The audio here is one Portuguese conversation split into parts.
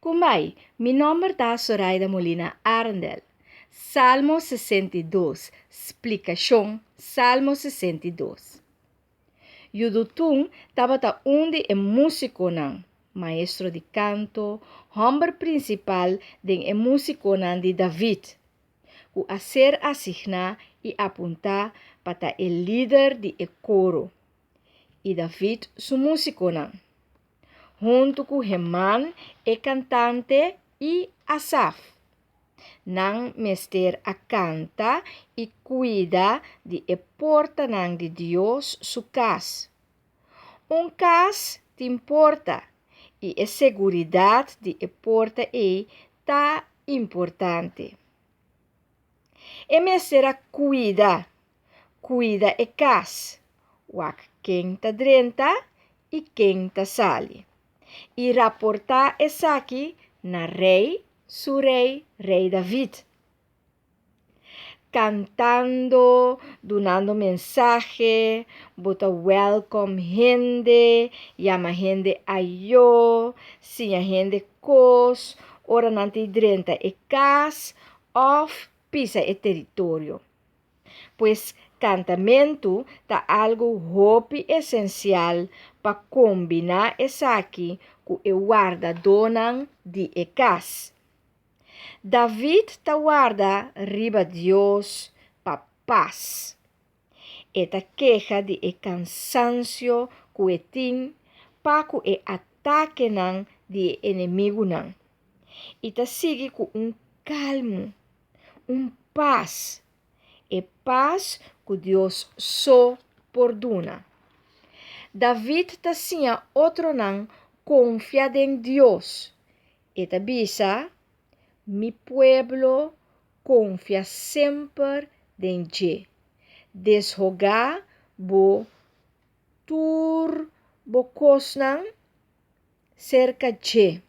Kumai, mi nome é Zoraida Molina Arndel. Salmo 62, explicação, Salmo 62. Yudutum tabata undi músico nan, maestro de canto, hombre principal den músico nan de David. O a ser asigna e apuntar para el líder de coro. E David su músico nan. Junto com Heman, cantante, e Asaf. Nang mester a canta e cuida de porta nang de Deus su casa. Cas te importa e a seguridade de porta tá importante. Mester a cuida casa. Wak quem tá drenta e quem tá sali. E raportar aqui na su rei David. Cantando, donando mensaje, bota welcome gente, llama gente a yo, sinha gente cos, ora nanti drenta cas, of pisa território. Pues cantamento tá algo hopi essencial para combinar aqui com o guarda donan de cas. David ta guarda riba Deus pa paz. Eta queja de cansancio cuetin pa ku ataque nan de inimigo nan. E ta sigue com calmo, paz. Paz que Deus só perdona. David ta sinha outro nan confia em Deus. Eta bisa, mi pueblo confia sempre en Je. Deshogar bo cosnan cerca Je.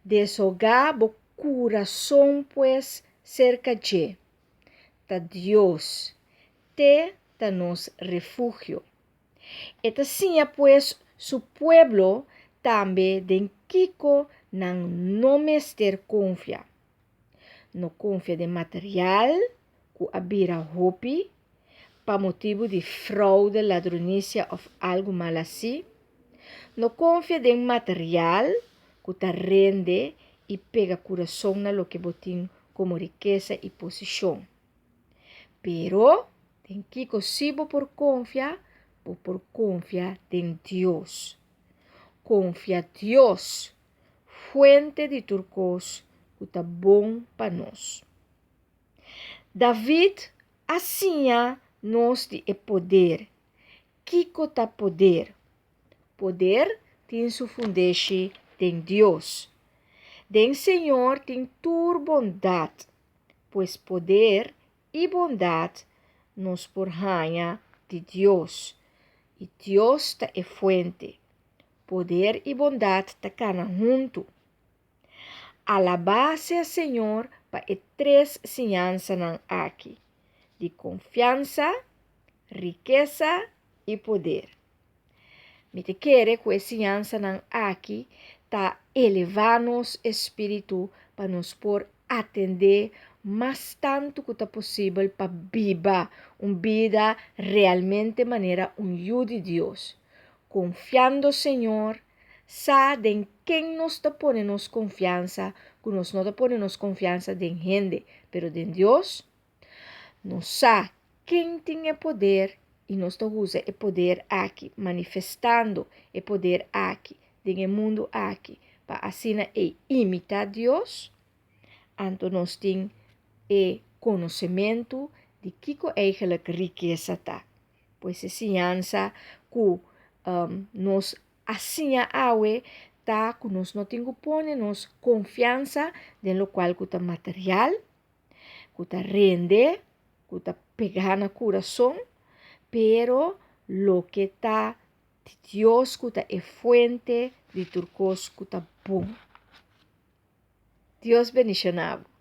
Deshogar bo coração pues cerca Je. Ta Dios, ta nos refugio. Eta sinha pues su pueblo tambe den kiko nan no mester confia. No confia de material, ku abira hopi, pa motivo de fraude, ladronícia ou algo mal assim. No confia de material, ku ta rende e pega coração na lo que botin como riqueza e posição. Pero, tem que sibo por confia en Dios. Confia Dios, fuente de turcos, que está bom para nós. David, assim, nos de poder. Kiko tá poder? Poder tem su fundeche em Deus. Den Senhor tem tur bondade, pois poder e bondade nos porranha de Deus. E Deus tá fuente. Poder e bondade tá cana junto. Alabar-se ao Senhor para três ensinanças aqui: de confiança, riqueza e poder. Me te quer que a ensinança aqui tá elevar nosso espírito para nos por atender mais tanto que tá possível para viver uma vida realmente maneira de Deus. Confiando Senhor, sabe em quem nos está ponendo confiança, que nos não está ponendo confiança em gente, pero em Deus, nos sabe quem tem poder e nos usa o poder aqui, manifestando o poder aqui, no mundo aqui, para assim imitar Deus, então nós temos o conhecimento de que eigenlijk riqueza está. Pois a ciência que nos assim awe tá que nós não temos nos confiança no qual que está material, que está rende, que está pegar no coração, pero lo que está de Deus que está fuente de turcos que está bom. Deus bendicionado.